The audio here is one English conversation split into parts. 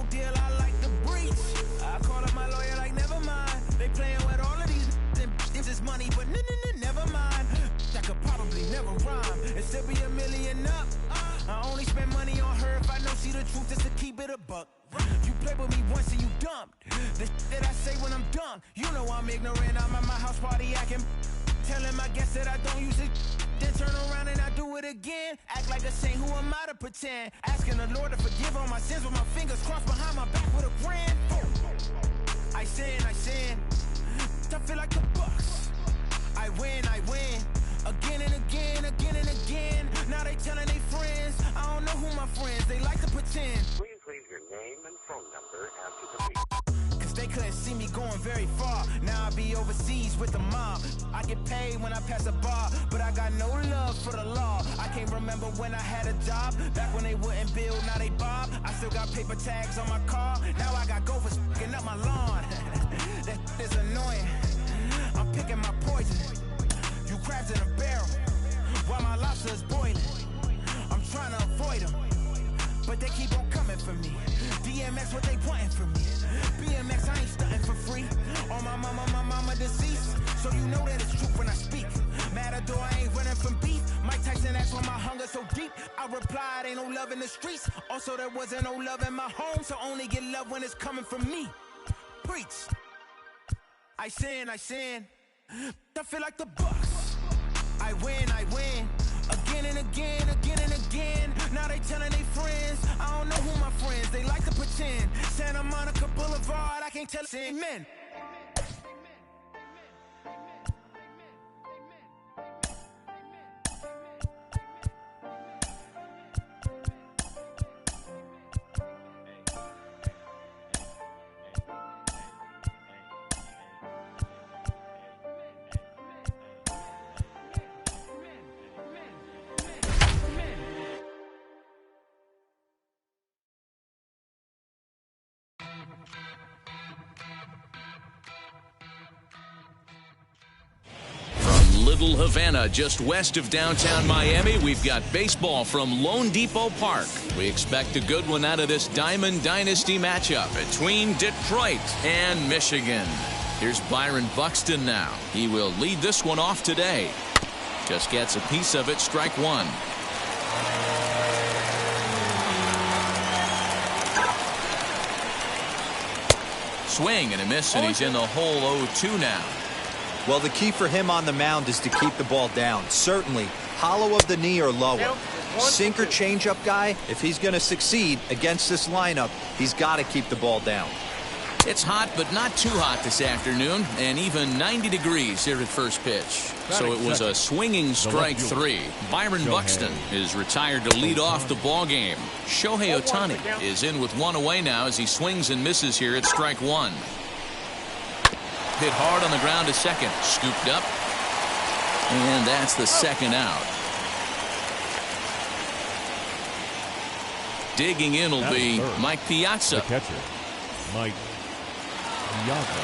deal, I like the breach. I call up my lawyer like, never mind. They playing with all of these this is money, but never mind. That could probably never rhyme and still be $1 million up. I only spend money on her if I know she the truth, just to keep it a buck. You played with me once and you dumped. The that I say when I'm done, you know I'm ignorant. I'm at my house party acting, telling my guests that I don't use it. Then turn around and I do it again. Act like a saint, who am I to pretend? Asking the Lord to forgive all my sins with my fingers crossed behind my back with a grand. I sin. I feel like the Bucks. I win. Again and again. Now they telling their friends. I don't know who my friends, they like to pretend. Please leave your name and phone number after the beep. Cause they couldn't see me going very far. Now I be overseas with the mob. I get paid when I pass a bar, but I got no love for the law. I can't remember when I had a job. Back when they wouldn't build, now they bob. I still got paper tags on my car. Now I got gophers f***ing up my lawn. That is annoying. I'm picking my poison. You crabs in a barrel while my lobster is boiling. I'm trying to avoid them, but they keep on coming for me. DMX, what they wanting from me? BMX, I ain't stunting for free. On my mama deceased, so you know that it's true when I speak. Matador, I ain't running from beef. Mike Tyson asked why my hunger so deep. I replied, ain't no love in the streets. Also, there wasn't no love in my home, so only get love when it's coming from me. Preach. I sin. I feel like the Bucks. I win. Again and again. Now they telling their friends. I don't know who my friends, they like to pretend. Santa Monica Boulevard, I can't tell amen. Little Havana, just west of downtown Miami, we've got baseball from Lone Depot Park. We expect a good one out of this Diamond Dynasty matchup between Detroit and Michigan. Here's Byron Buxton now. He will lead this one off today. Just gets a piece of it, strike one. Swing and a miss, and he's in the hole 0-2 now. Well, the key for him on the mound is to keep the ball down. Certainly, hollow of the knee or lower. Sinker changeup guy, if he's going to succeed against this lineup, he's got to keep the ball down. It's hot, but not too hot this afternoon, and even 90 degrees here at first pitch. So it was a swinging strike three. Byron Buxton is retired to lead off the ball game. Shohei Ohtani is in with one away now as he swings and misses here at strike one. Hit hard on the ground to second. Scooped up. And that's the second out. Digging in will be Mike Piazza. The catcher, Mike Piazza.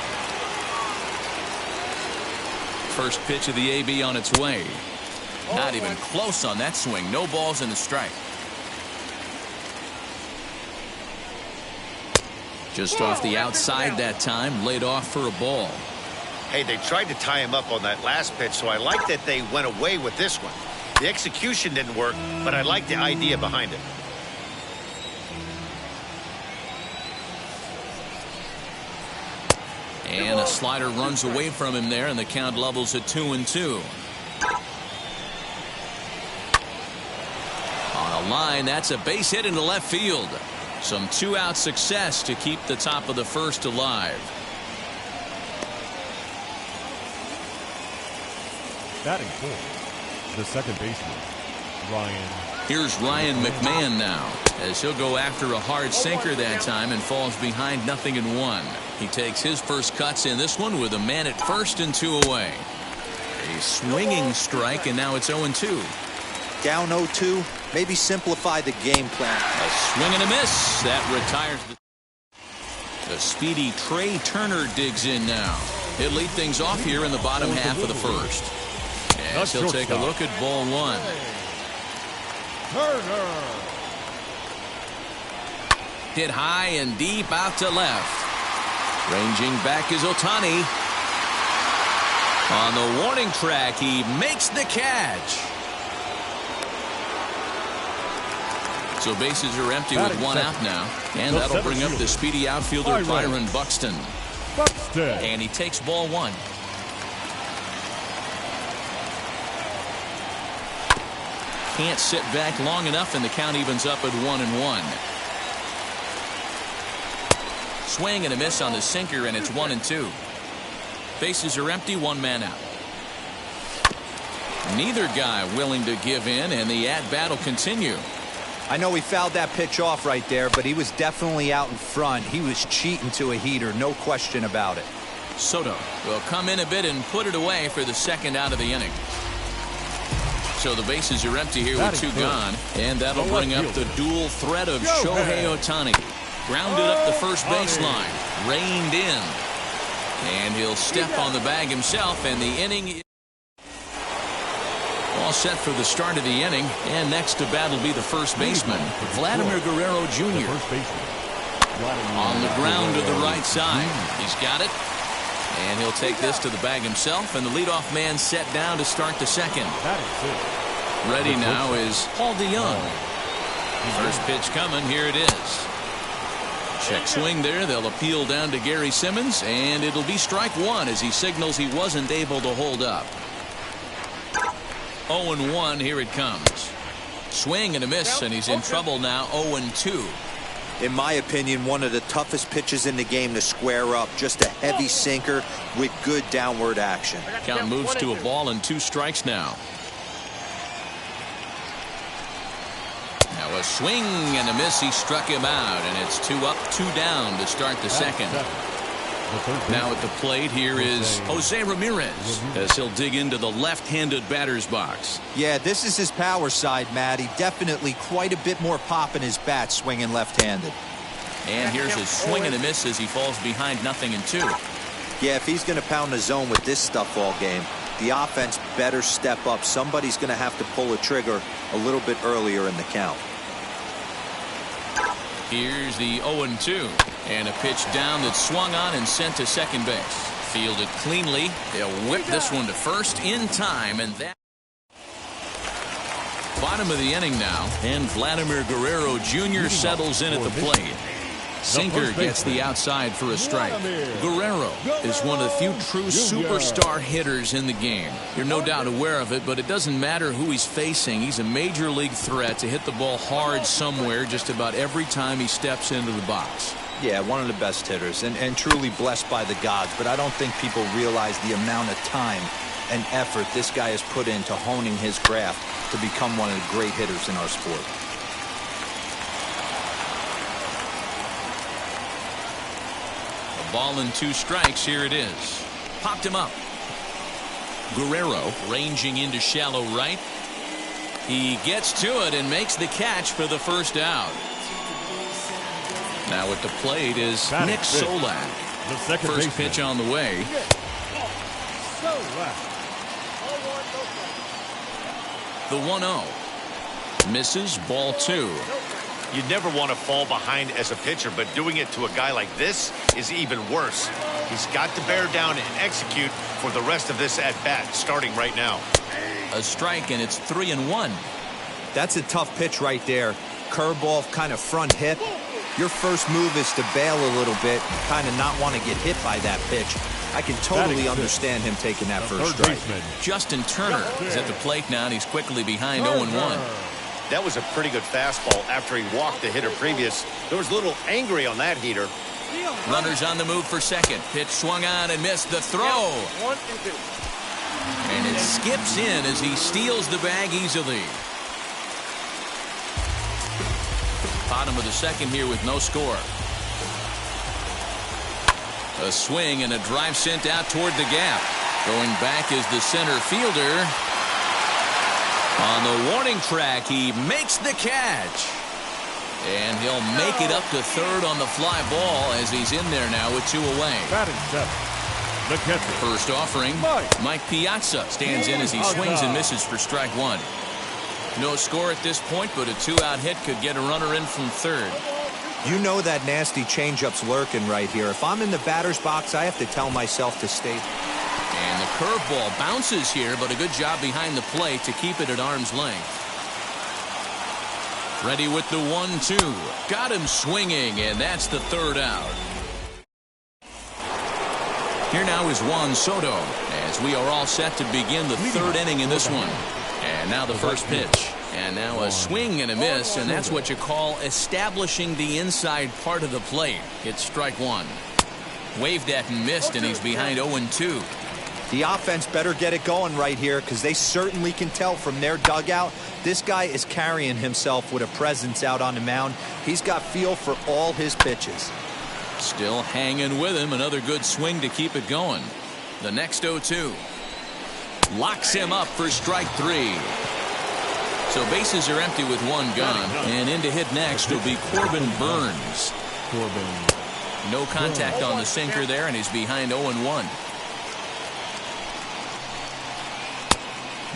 First pitch of the AB on its way. Not even close on that swing. No balls and a strike. Just off the outside that time, laid off for a ball. Hey, they tried to tie him up on that last pitch, so I like that they went away with this one. The execution didn't work, but I like the idea behind it. And a slider runs away from him there, and the count levels at 2-2. On a line, that's a base hit into left field. Some two-out success to keep the top of the first alive. Batting fourth, the second baseman, Ryan. Here's Ryan McMahon now, as he'll go after a hard sinker that time and falls behind 0-1. He takes his first cuts in this one with a man at first and 2 away. A swinging strike, and now it's 0-2. Down 0-2, maybe simplify the game plan. A swing and a miss. That retires the speedy Trey Turner digs in now. He'll lead things off here in the bottom half of the first. As he'll take a look at ball one. Hit high and deep out to left. Ranging back is Ohtani. On the warning track, he makes the catch. So bases are empty with one out now. And that'll bring up the speedy outfielder Byron Buxton. And he takes ball one. Can't sit back long enough, and the count evens up at 1-1. Swing and a miss on the sinker, and it's 1-2. Bases are empty, one man out. Neither guy willing to give in, and the at-bat will continue. I know he fouled that pitch off right there, but he was definitely out in front. He was cheating to a heater, no question about it. Soto will come in a bit and put it away for the second out of the inning. So the bases are empty here with two gone, and that'll bring up the dual threat of Shohei Ohtani. Grounded up the first baseline, reined in, and he'll step on the bag himself, and the inning all set for the start of the inning. And next to bat will be the first baseman, Vladimir Guerrero Jr. On the ground to the right side. He's got it. And he'll take this to the bag himself, and the leadoff man set down to start the second. Ready now is Paul DeYoung. First pitch coming. Here it is. Check swing there. They'll appeal down to Gary Simmons, and it'll be strike one as he signals he wasn't able to hold up. 0-1. Here it comes. Swing and a miss, and he's in trouble now. 0-2. In my opinion, one of the toughest pitches in the game to square up. Just a heavy sinker with good downward action. Count moves to a ball and 2 strikes now. Now a swing and a miss. He struck him out, and it's 2 up, 2 down to start the second. Now at the plate, here is Jose Ramirez as he'll dig into the left-handed batter's box. Yeah, this is his power side, Matty. Definitely quite a bit more pop in his bat swinging left-handed. And here's a swing and a miss as he falls behind 0-2. Yeah, if he's going to pound the zone with this stuff all game, the offense better step up. Somebody's going to have to pull a trigger a little bit earlier in the count. Here's the 0-2. And a pitch down that's swung on and sent to second base. Fielded cleanly. They'll whip this one to first in time, and that bottom of the inning now, and Vladimir Guerrero Jr. settles in at the plate. Sinker gets the outside for a strike. Guerrero is one of the few true superstar hitters in the game. You're no doubt aware of it, but it doesn't matter who he's facing. He's a major league threat to hit the ball hard somewhere just about every time he steps into the box. Yeah, one of the best hitters, and truly blessed by the gods, but I don't think people realize the amount of time and effort this guy has put into honing his craft to become one of the great hitters in our sport. A ball and 2 strikes. Here it is. Popped him up. Guerrero ranging into shallow right. He gets to it and makes the catch for the first out. Now at the plate is Nick Solak. First pitch on the way. The 1-0. Misses, ball 2. You never want to fall behind as a pitcher, but doing it to a guy like this is even worse. He's got to bear down and execute for the rest of this at-bat, starting right now. A strike, and it's 3-1. That's a tough pitch right there. Curveball, kind of front hip. Your first move is to bail a little bit, kind of not want to get hit by that pitch. I can totally understand him taking that first strike. Justin Turner is at the plate now, and he's quickly behind 0-1. That was a pretty good fastball after he walked the hitter previous. There was a little angry on that heater. Runners on the move for second. Pitch swung on and missed. The throw. And it skips in as he steals the bag easily. Bottom of the second here with no score. A swing and a drive sent out toward the gap. Going back is the center fielder. On the warning track, he makes the catch. And he'll make it up to third on the fly ball as he's in there now with 2 away. The catcher. First offering, Mike Piazza stands in as he swings and misses for strike 1. No score at this point, but a 2-out hit could get a runner in from third. You know that nasty changeup's lurking right here. If I'm in the batter's box, I have to tell myself to stay. And the curveball bounces here, but a good job behind the plate to keep it at arm's length. Ready with the 1-2. Got him swinging, and that's the third out. Here now is Juan Soto, as we are all set to begin the third inning in this one. And now the first pitch. And now a swing and a miss, and that's what you call establishing the inside part of the plate. It's strike one. Waved at and missed, and he's behind 0-2. The offense better get it going right here, because they certainly can tell from their dugout this guy is carrying himself with a presence out on the mound. He's got feel for all his pitches. Still hanging with him. Another good swing to keep it going. The next 0-2. Locks him up for strike three. So bases are empty with one gone, and in to hit next will be Corbin Burns. No contact on the sinker there, and he's behind 0-1.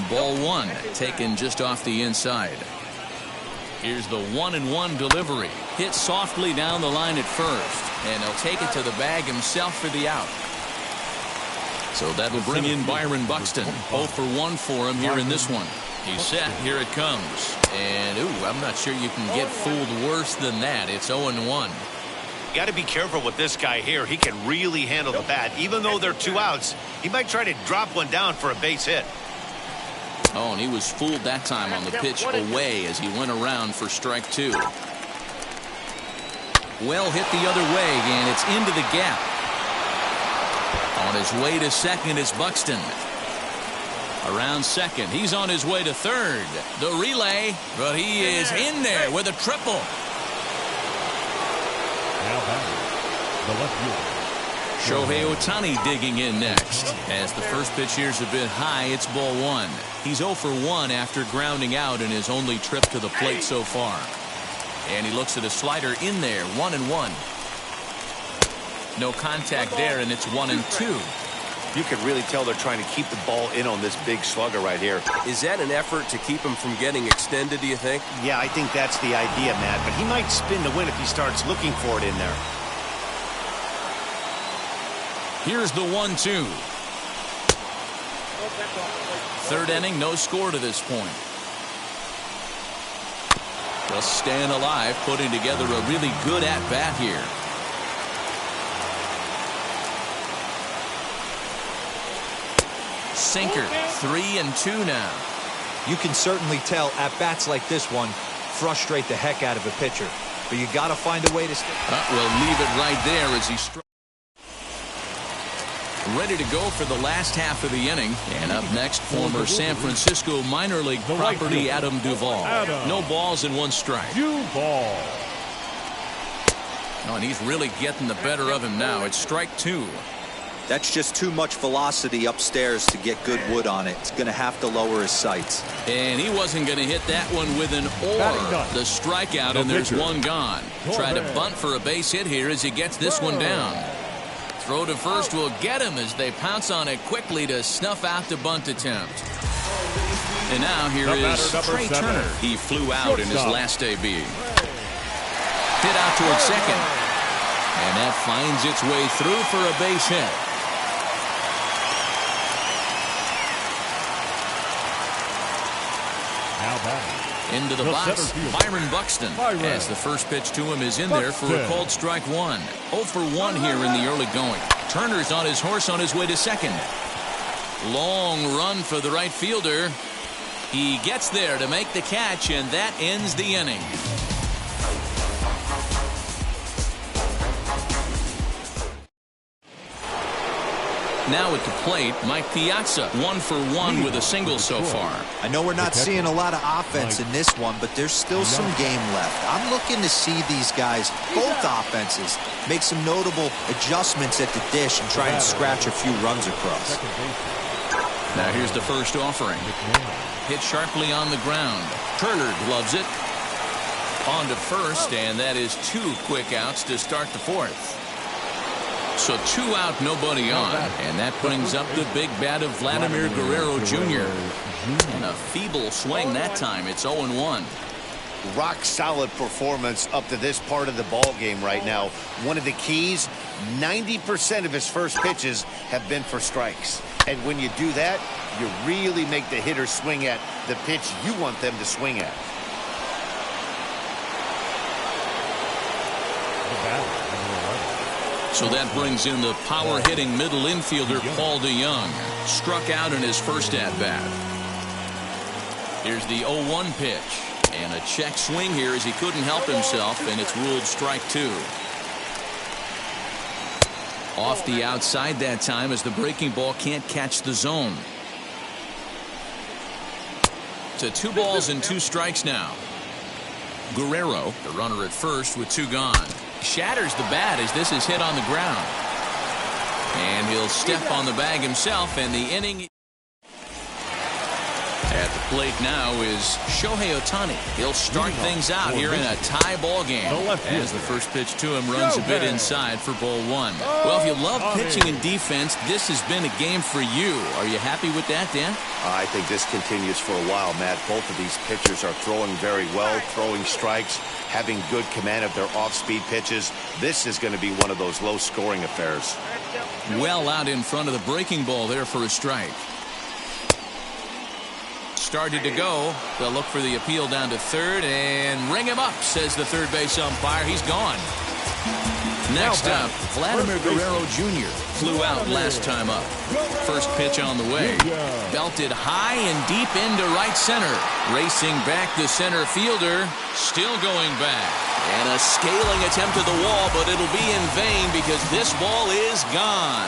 Ball one, taken just off the inside. Here's the 1-1 delivery. Hit softly down the line at first, and he'll take it to the bag himself for the out. So that will bring in Byron Buxton. 0 for 1 for him here in this one. He's set. Here it comes. And, ooh, I'm not sure you can get fooled worse than that. It's 0-1. Got to be careful with this guy here. He can really handle the bat. Even though they're 2 outs, he might try to drop one down for a base hit. Oh, and he was fooled that time on the pitch away as he went around for strike two. Well hit the other way, and it's into the gap. On his way to second is Buxton. Around second, he's on his way to third. The relay, but he is in there with a triple. Now batting, the left fielder. Shohei Ohtani digging in next. As the first pitch here's a bit high, it's ball one. He's 0 for 1 after grounding out in his only trip to the plate so far. And he looks at a slider in there, 1-1. No contact there, and it's 1-2. You can really tell they're trying to keep the ball in on this big slugger right here. Is that an effort to keep him from getting extended, do you think? Yeah, I think that's the idea, Matt. But he might spin to win if he starts looking for it in there. Here's the 1-2. Third inning, no score to this point. Just staying alive, putting together a really good at-bat here. Sinker, 3-2 now. You can certainly tell at-bats like this one frustrate the heck out of a pitcher. But you got to find a way to stay. We'll leave it right there as he strikes. Ready to go for the last half of the inning. And up next, former San Francisco minor league property Adam Duvall. No balls and 1 strike. Duvall. Oh, and he's really getting the better of him now. It's strike 2. That's just too much velocity upstairs to get good wood on it. It's going to have to lower his sights. And he wasn't going to hit that one with an or. The strikeout, and there's 1 gone. Try to bunt for a base hit here as he gets this one down. Throw to first will get him as they pounce on it quickly to snuff out the bunt attempt. And now here is Trey Turner. He flew out in his last debut. Hit out towards second. And that finds its way through for a base hit. Now batting. Into the box, Byron Buxton, as the first pitch to him is in there for a called strike 1. 0 for 1 here in the early going. Turner's on his horse on his way to second. Long run for the right fielder. He gets there to make the catch, and that ends the inning. Now at the plate, Mike Piazza, 1 for 1 with a single so far. I know we're not seeing a lot of offense in this one, but there's still some game left. I'm looking to see these guys, both offenses, make some notable adjustments at the dish and try and scratch a few runs across. Now here's the first offering. Hit sharply on the ground. Turner gloves it. On to first, and that is 2 quick outs to start the 4th. So 2 out, nobody on. And that brings up the big bat of Vladimir Guerrero Jr. And a feeble swing that time. It's 0-1. rock-solid performance up to this part of the ball game right now. One of the keys, 90% of his first pitches have been for strikes. And when you do that, you really make the hitter swing at the pitch you want them to swing at. So that brings in the power-hitting middle infielder Paul DeJong. Struck out in his first at-bat. Here's the 0-1 pitch. And a check swing here as he couldn't help himself, and it's ruled strike 2. Off the outside that time as the breaking ball can't catch the zone. To 2 balls and 2 strikes now. Guerrero, the runner at first with 2 gone. Shatters the bat as this is hit on the ground. And he'll step on the bag himself, and the inning. At the plate now is Shohei Ohtani. He'll start things out here in a tie ball game as the first pitch to him runs a bit inside for ball 1. Well, if you love pitching and defense, this has been a game for you. Are you happy with that, Dan? I think this continues for a while, Matt. Both of these pitchers are throwing very well, throwing strikes, having good command of their off-speed pitches. This is going to be one of those low-scoring affairs. Well out in front of the breaking ball there for a strike. Started to go. They'll look for the appeal down to third and ring him up, says the third base umpire. He's gone. Next up, Vladimir Guerrero Jr. flew out last time up. First pitch on the way. Belted high and deep into right center. Racing back the center fielder. Still going back. And a scaling attempt at the wall, but it'll be in vain because this ball is gone.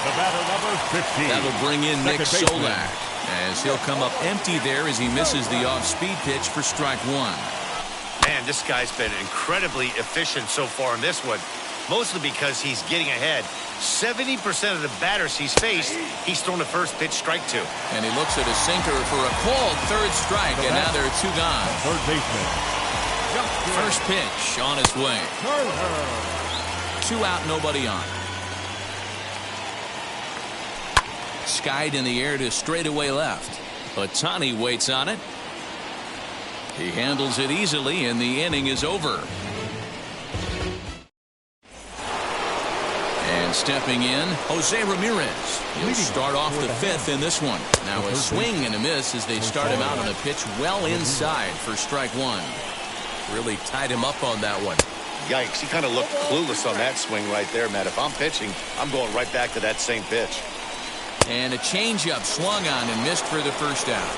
The batter, number 15. That'll bring in Nick Solak, as he'll come up empty there as he misses the off-speed pitch for strike 1. Man, this guy's been incredibly efficient so far in this one, mostly because he's getting ahead. 70% of the batters he's faced, he's thrown the first pitch, strike 2. And he looks at a sinker for a called third strike, and now there are 2 gone. Third baseman. First pitch on its way. 2 out, nobody on. Skied in the air to straightaway left. Ohtani waits on it. He handles it easily, and the inning is over. And stepping in, Jose Ramirez. He'll start off the 5th in this one. Now a swing and a miss as they start him out on a pitch well inside for strike 1. Really tied him up on that one. Yikes, he kind of looked clueless on that swing right there, Matt. If I'm pitching, I'm going right back to that same pitch. And a changeup swung on and missed for the first out.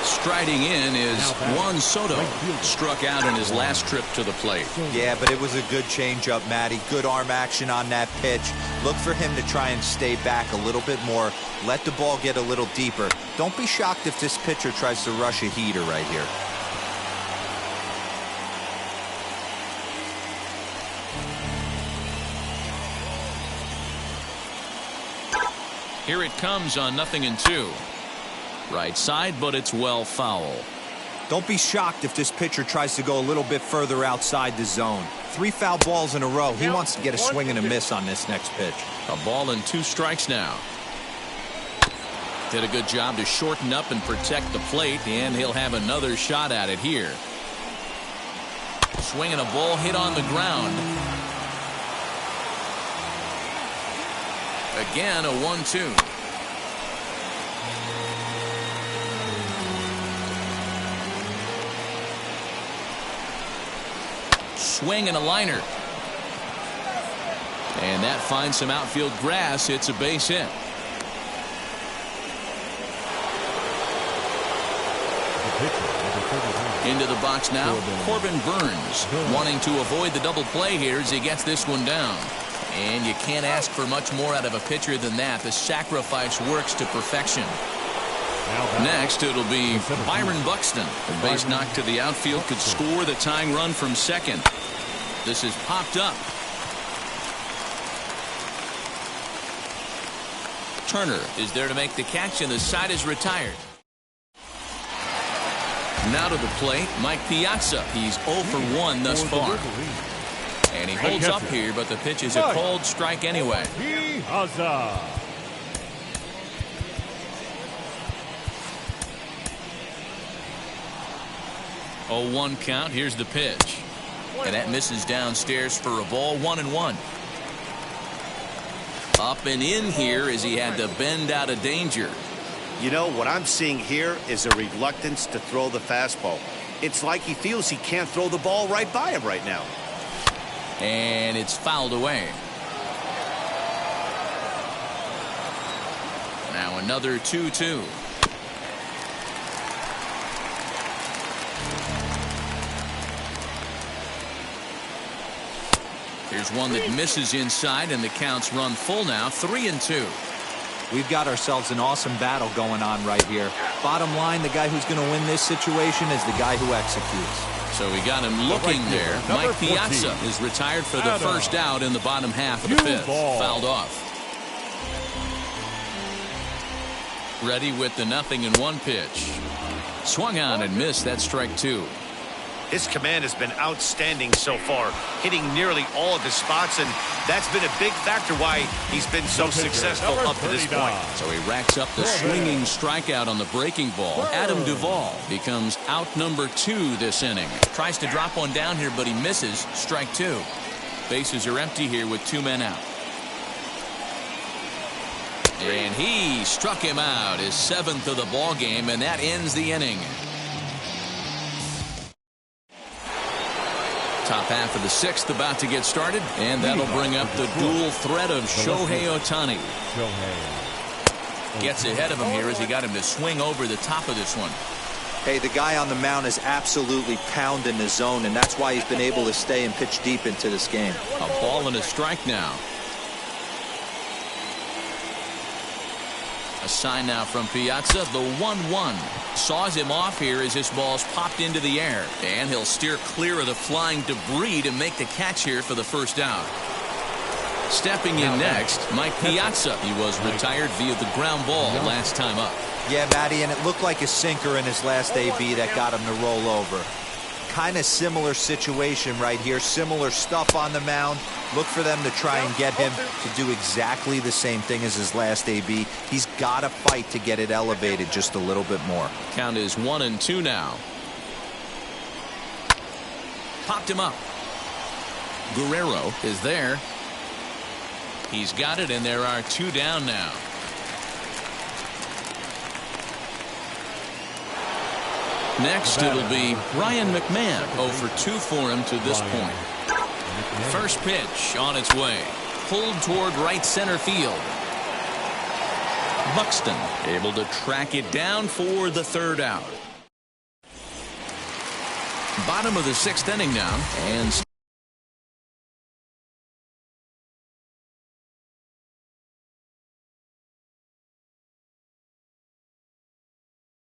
Striding in is Juan Soto. Struck out in his last trip to the plate. Yeah, but it was a good changeup, Matty. Good arm action on that pitch. Look for him to try and stay back a little bit more. Let the ball get a little deeper. Don't be shocked if this pitcher tries to rush a heater right here. Here it comes on 0-2. Right side, but it's well foul. Don't be shocked if this pitcher tries to go a little bit further outside the zone. 3 foul balls in a row. He wants to get a swing and a miss on this next pitch. A ball and 2 strikes now. Did a good job to shorten up and protect the plate, and he'll have another shot at it here. Swinging a ball hit on the ground. Again, a 1-2. Swing and a liner. And that finds some outfield grass. It's a base hit. Into the box now, Corbin Burns, wanting to avoid the double play here as he gets this one down. And you can't ask for much more out of a pitcher than that. The sacrifice works to perfection. Next, it'll be Byron Buxton. A base knock to the outfield could score the tying run from second. This is popped up. Turner is there to make the catch, and the side is retired. Now to the plate, Mike Piazza. He's 0 for 1 thus far. And he holds up here, but the pitch is a called strike anyway. 0-1 count. Here's the pitch. And that misses downstairs for a ball. 1-1. Up and in here as he had to bend out of danger. You know, what I'm seeing here is a reluctance to throw the fastball. It's like he feels he can't throw the ball right by him right now. And it's fouled away. Now another 2-2. Here's one that misses inside, and the count's run full now. 3-2. We've got ourselves an awesome battle going on right here. Bottom line, the guy who's going to win this situation is the guy who executes. So we got him looking there. Mike Piazza is retired for the first out in the bottom half of the fifth. Fouled off. Ready with the 0-1 pitch. Swung on and missed. That's strike 2. His command has been outstanding so far, hitting nearly all of his spots, and that's been a big factor why he's been so successful up to this point. So he racks up the swinging strikeout on the breaking ball. Adam Duvall becomes out number 2 this inning. Tries to drop one down here, but he misses. Strike 2. Bases are empty here with 2 men out. And he struck him out, his 7th of the ball game, and that ends the inning. Top half of the 6th about to get started, and that'll bring up the dual threat of Shohei Ohtani. Gets ahead of him here as he got him to swing over the top of this one. Hey, the guy on the mound is absolutely pounding the zone, and that's why he's been able to stay and pitch deep into this game. A ball and a strike now. A sign now from Piazza, the 1-1. Saws him off here as this ball's popped into the air. And he'll steer clear of the flying debris to make the catch here for the first out. Stepping in next, Mike Piazza. He was retired via the ground ball last time up. Yeah, Matty, and it looked like a sinker in his last AB that got him to roll over. Kind of similar situation right here. Similar stuff on the mound. Look for them to try and get him to do exactly the same thing as his last AB. He's got to fight to get it elevated just a little bit more. Count is 1-2 now. Popped him up. Guerrero is there. He's got it, and there are 2 down now. Next, it'll be Ryan McMahon. 0 for 2 for him to this point. First pitch on its way. Pulled toward right center field. Buxton able to track it down for the 3rd out. Bottom of the 6th inning now. And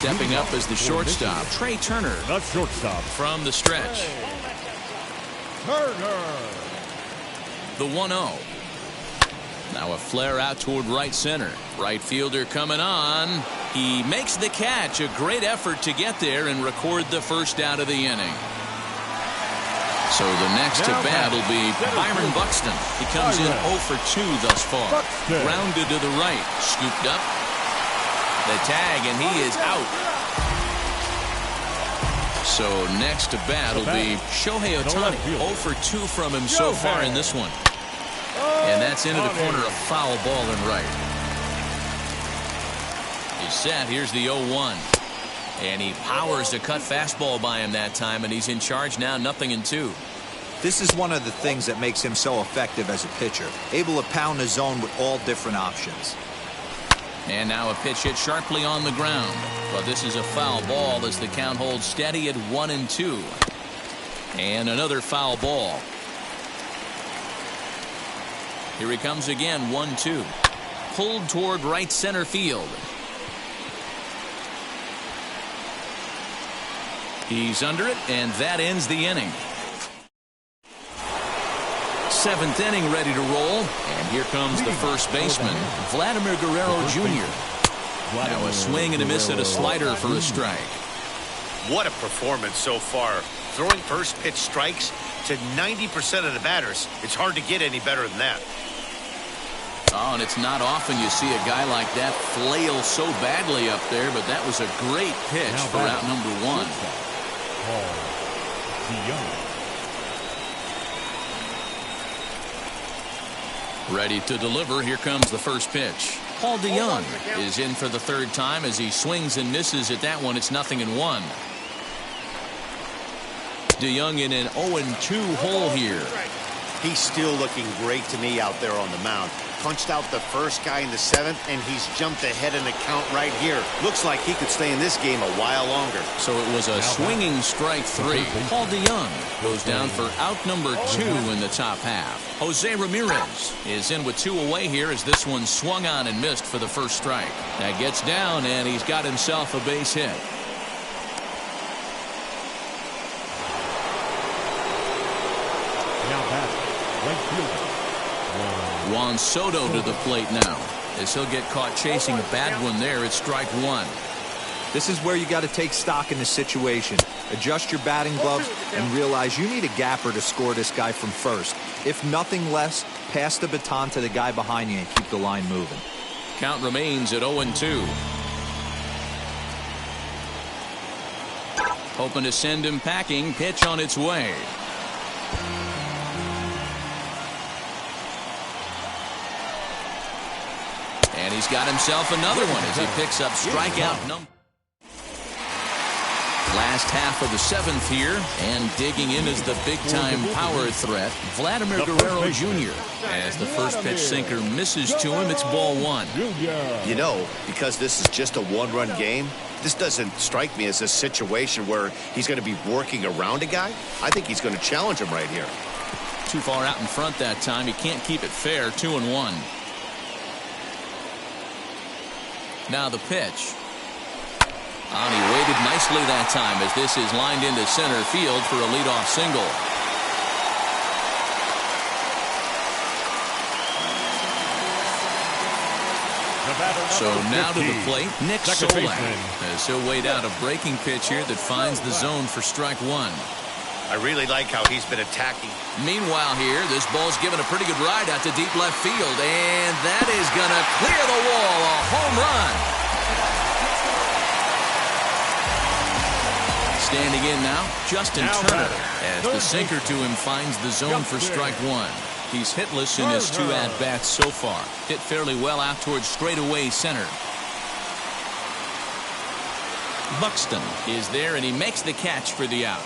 stepping up as the shortstop, Trey Turner. The shortstop From the stretch. Turner. The 1-0. Now a flare out toward right center. Right fielder coming on. He makes the catch. A great effort to get there and record the first out of the inning. So the next to bat will be Byron Buxton. He comes in 0 for 2 thus far. Grounded to the right. Scooped up. The tag, and he is out. So next to bat will be Shohei Ohtani. 0 for 2 from him so far in this one. And that's into the corner, a foul ball and right. He's set. Here's the 0-1. And he powers a cut fastball by him that time, and he's in charge now, 0-2. This is one of the things that makes him so effective as a pitcher. Able to pound the zone with all different options. And now a pitch hit sharply on the ground. But this is a foul ball as the count holds steady at 1-2. And another foul ball. Here he comes again, 1-2. Pulled toward right center field. He's under it, and that ends the inning. 7th inning ready to roll. And here comes the first baseman, Vladimir Guerrero Jr. Now a swing and a miss at a slider for a strike. What a performance so far. Throwing first pitch strikes to 90% of the batters. It's hard to get any better than that. Oh, and it's not often you see a guy like that flail so badly up there, but that was a great pitch for out number 1. Paul DeYoung. Ready to deliver. Here comes the first pitch. Paul DeYoung is in for the third time as he swings and misses at that one. It's 0-1. DeYoung in an 0-2 hole here. He's still looking great to me out there on the mound. Punched out the first guy in the 7th, and he's jumped ahead in the count right here. Looks like he could stay in this game a while longer. So it was a swinging strike 3. Paul DeYoung goes down for out number 2 in the top half. Jose Ramirez is in with 2 away here as this one swung on and missed for the first strike. That gets down, and he's got himself a base hit. Now back, right fielder Juan Soto to the plate now as he'll get caught chasing a bad one there. It's strike 1. This is where you got to take stock in the situation. Adjust your batting gloves and realize you need a gapper to score this guy from first. If nothing less, pass the baton to the guy behind you and keep the line moving. Count remains at 0-2. Hoping to send him packing. Pitch on its way. And he's got himself another one as he picks up strikeout number. Last half of the 7th here, and digging in is the big-time power threat, Vladimir Guerrero Jr. As the first pitch sinker misses to him, it's ball 1. You know, because this is just a one-run game, this doesn't strike me as a situation where he's going to be working around a guy. I think he's going to challenge him right here. Too far out in front that time. He can't keep it fair. 2-1. Now the pitch. And he waited nicely that time as this is lined into center field for a leadoff single. So now to the plate, Nick Solak, as he'll wait out a breaking pitch here that finds the zone for strike 1. I really like how he's been attacking. Meanwhile here, this ball's given a pretty good ride out to deep left field, and that is going to clear the wall. A home run. Standing in now, Justin Turner, as the sinker to him finds the zone for strike 1. He's hitless in his 2 at-bats so far. Hit fairly well out towards straightaway center. Buxton is there, and he makes the catch for the out.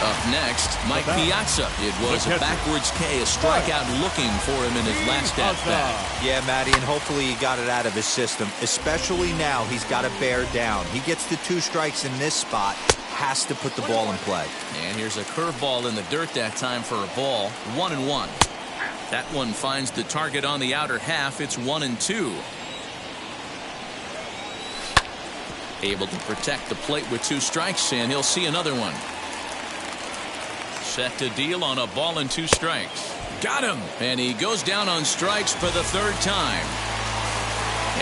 Up next, Mike Piazza. It was a backwards K, a strikeout looking for him in his last at-bat. Yeah, Matty, and hopefully he got it out of his system. Especially now, he's got to bear down. He gets the 2 strikes in this spot, has to put the ball in play. And here's a curveball in the dirt that time for a ball. 1-1. That one finds the target on the outer half. It's 1-2. Able to protect the plate with 2 strikes, and he'll see another one. Set to deal on a ball and 2 strikes. Got him! And he goes down on strikes for the 3rd time.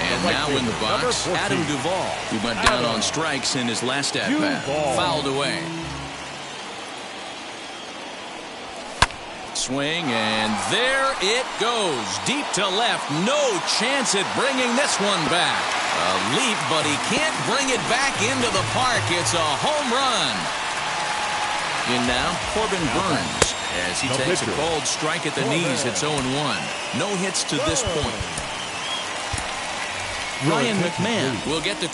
And now in the box, Adam Duvall. He went down on strikes in his last at-bat. Fouled away. Swing, and there it goes. Deep to left. No chance at bringing this one back. A leap, but he can't bring it back into the park. It's a home run. In now, Corbin Burns, as he takes a cold strike at the knees. It's 0-1. No hits to this point. Ryan McMahon will get the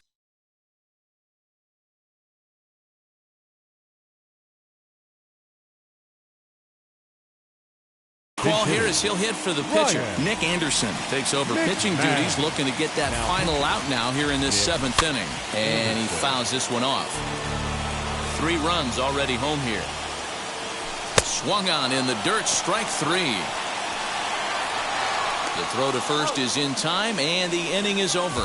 call here as he'll hit for the pitcher. Nick Anderson takes over pitching duties, looking to get that final out now here in this 7th inning. And he fouls this one off. 3 runs already home here. Swung on in the dirt, strike 3. The throw to first is in time, and the inning is over.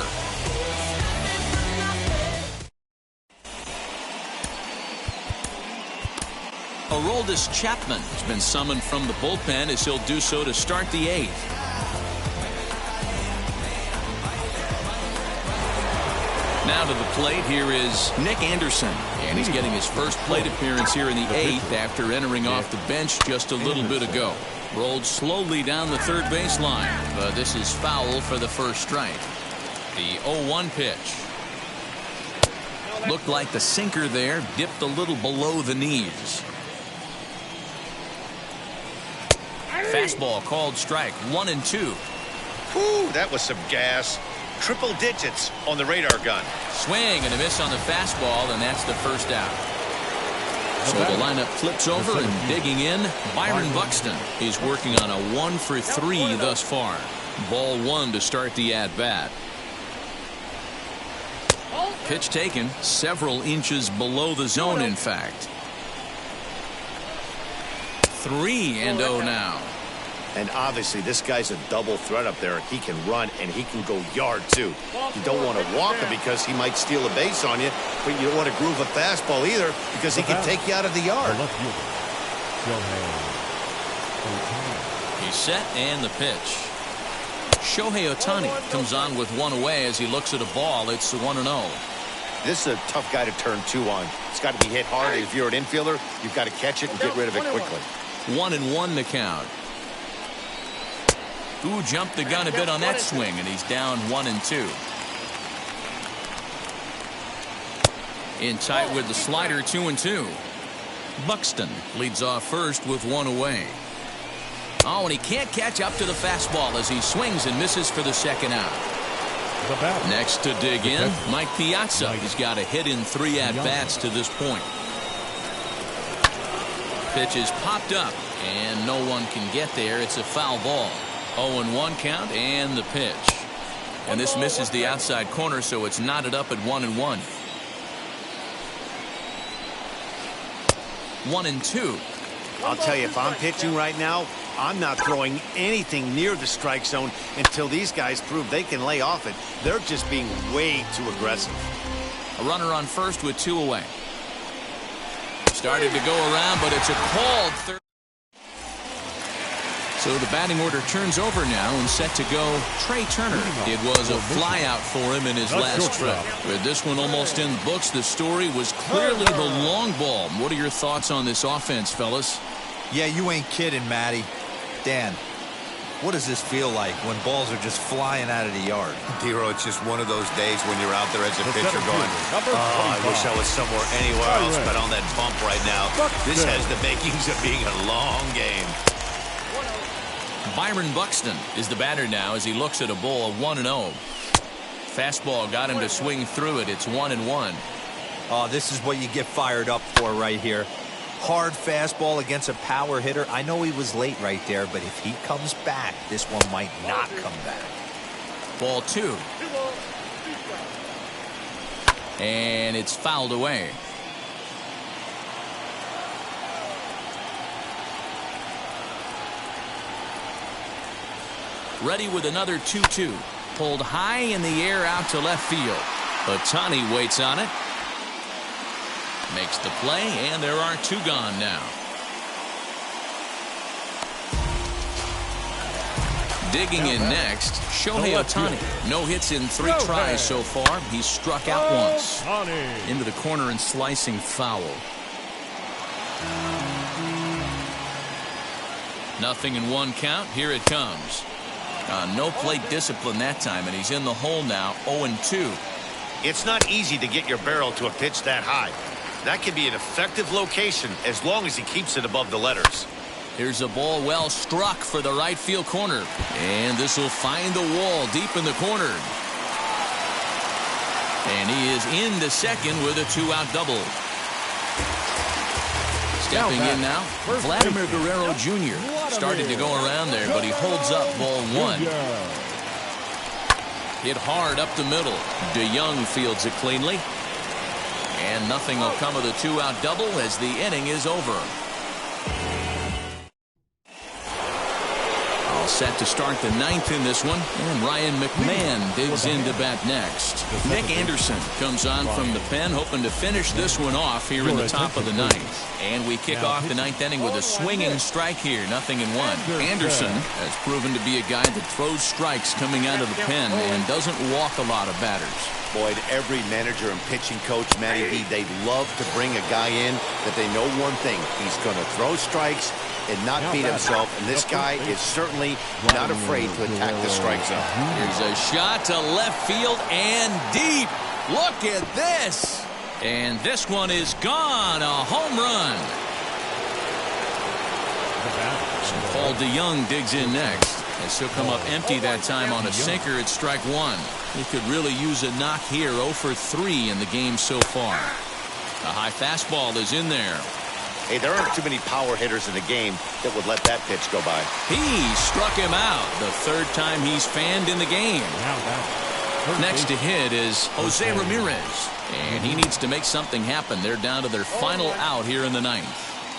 Aroldis Chapman has been summoned from the bullpen as he'll do so to start the 8th. Now to the plate, here is Nick Anderson. And he's getting his first plate appearance here in the 8th after entering off the bench just a little bit ago. Rolled slowly down the 3rd baseline, but this is foul for the first strike. The 0-1 pitch. Looked like the sinker there dipped a little below the knees. Fastball called strike, 1-2. Whew, that was some gas. Triple digits on the radar gun. Swing and a miss on the fastball, and that's the first out. So the lineup flips over, and digging in, Byron Buxton. He's working on a 1-for-3 thus far. Ball 1 to start the at-bat. Pitch taken several inches below the zone, in fact. 3-0 now. And obviously this guy's a double threat up there. He can run and he can go yard too. You don't want to walk him because he might steal a base on you, but you don't want to groove a fastball either because he can take you out of the yard. He's set and the pitch. Shohei Ohtani comes on with one away as he looks at a ball. It's 1-0. This is a tough guy to turn 2 on. It's got to be hit hard. If you're an infielder, you've got to catch it and get rid of it quickly. 1-1 the count. Ooh, jumped the gun a bit on that swing, and he's down 1-2. In tight with the slider, 2-2. Buxton leads off first with one away. Oh, and he can't catch up to the fastball as he swings and misses for the second out. Next to dig in, Mike Piazza. He's got a hit in 3 at-bats to this point. Pitch is popped up, and no one can get there. It's a foul ball. 0-1 count and the pitch. And this misses the outside corner, so it's knotted up at 1-1. 1-2. I'll tell you, if I'm pitching right now, I'm not throwing anything near the strike zone until these guys prove they can lay off it. They're just being way too aggressive. A runner on first with 2 away. Started to go around, but it's a called third. So the batting order turns over now and set to go Trey Turner. It was a flyout for him in his last trip. With this one almost in the books, the story was clearly the long ball. What are your thoughts on this offense, fellas? Yeah, you ain't kidding, Matty. Dan, what does this feel like when balls are just flying out of the yard? Dero, it's just one of those days when you're out there as a pitcher going, oh, I wish I was somewhere anywhere else but on that bump right now. This has the makings of being a long game. Byron Buxton is the batter now as he looks at a ball 1-0. Fastball got him to swing through it. It's 1-1. Oh, this is what you get fired up for right here. Hard fastball against a power hitter. I know he was late right there, but if he comes back, this one might not come back. Ball 2. And it's fouled away. Ready with another 2-2. Pulled high in the air out to left field. Ohtani waits on it. Makes the play, and there are 2 gone now. Digging in next, Shohei Ohtani. No hits in 3 tries so far. He's struck out once. Into the corner and slicing foul. 0-1 count. Here it comes. No plate discipline that time, and he's in the hole now, 0-2. It's not easy to get your barrel to a pitch that high. That can be an effective location as long as he keeps it above the letters. Here's a ball well struck for the right field corner. And this will find the wall deep in the corner. And he is into second with a 2-out double. Stepping in now, Vladimir Guerrero Jr. started to go around there, but he holds up ball 1. Hit hard up the middle. DeYoung fields it cleanly. And nothing will come of the 2-out double as the inning is over. All set to start the 9th in this one, and Ryan McMahon digs in to bat next. Nick Anderson comes on from the pen, hoping to finish this one off here in the top of the 9th. And we kick off the 9th inning with a swinging strike here, 0-1. Anderson has proven to be a guy that throws strikes coming out of the pen and doesn't walk a lot of batters. Boyd, every manager and pitching coach, Matty V, they love to bring a guy in that they know one thing. He's going to throw strikes and not beat himself, and this guy is certainly not afraid to attack the strike zone. Here's a shot to left field and deep. Look at this. And this one is gone. A home run. Paul DeYoung digs in next. As he'll come up empty that time on a sinker at strike one. He could really use a knock here. 0 for 3 in the game so far. A high fastball is in there. Hey, there aren't too many power hitters in the game that would let that pitch go by. He struck him out. The third time he's fanned in the game. Next to hit is Jose Ramirez. And he needs to make something happen. They're down to their final out here in the ninth.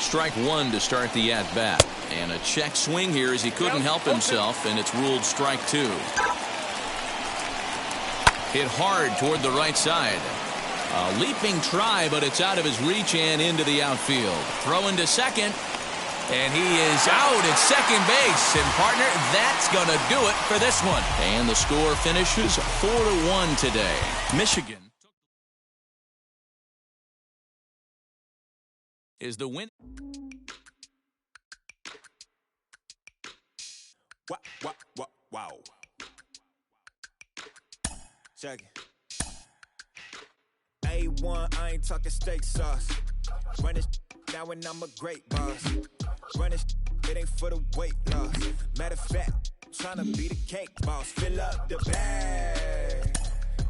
Strike one to start the at-bat. And a check swing here as he couldn't help himself, and it's ruled strike two. Hit hard toward the right side. A leaping try, but it's out of his reach and into the outfield. Throwing to second. And he is out at second base. And, partner, that's going to do it for this one. And the score finishes 4-1 today. Michigan is the win. Wow. Check it. A1, I ain't talking steak sauce. Run this now and I'm a great boss. Run this, it ain't for the weight loss. Matter of fact, tryna be the cake boss. Fill up the bag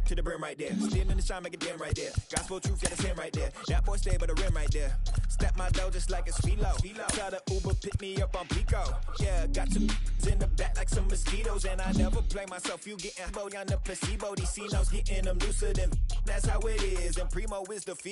to the brim right there. Still in the shine, make it dim right there. Gospel truth, got a 10 right there. That boy stay by the rim right there. Step my dough just like it's Philo. Tell the Uber pick me up on Pico. Yeah, got some in the back like some mosquitoes. And I never play myself. You getting boy on the placebo. These C-notes getting them looser than that's how it is. And Primo is the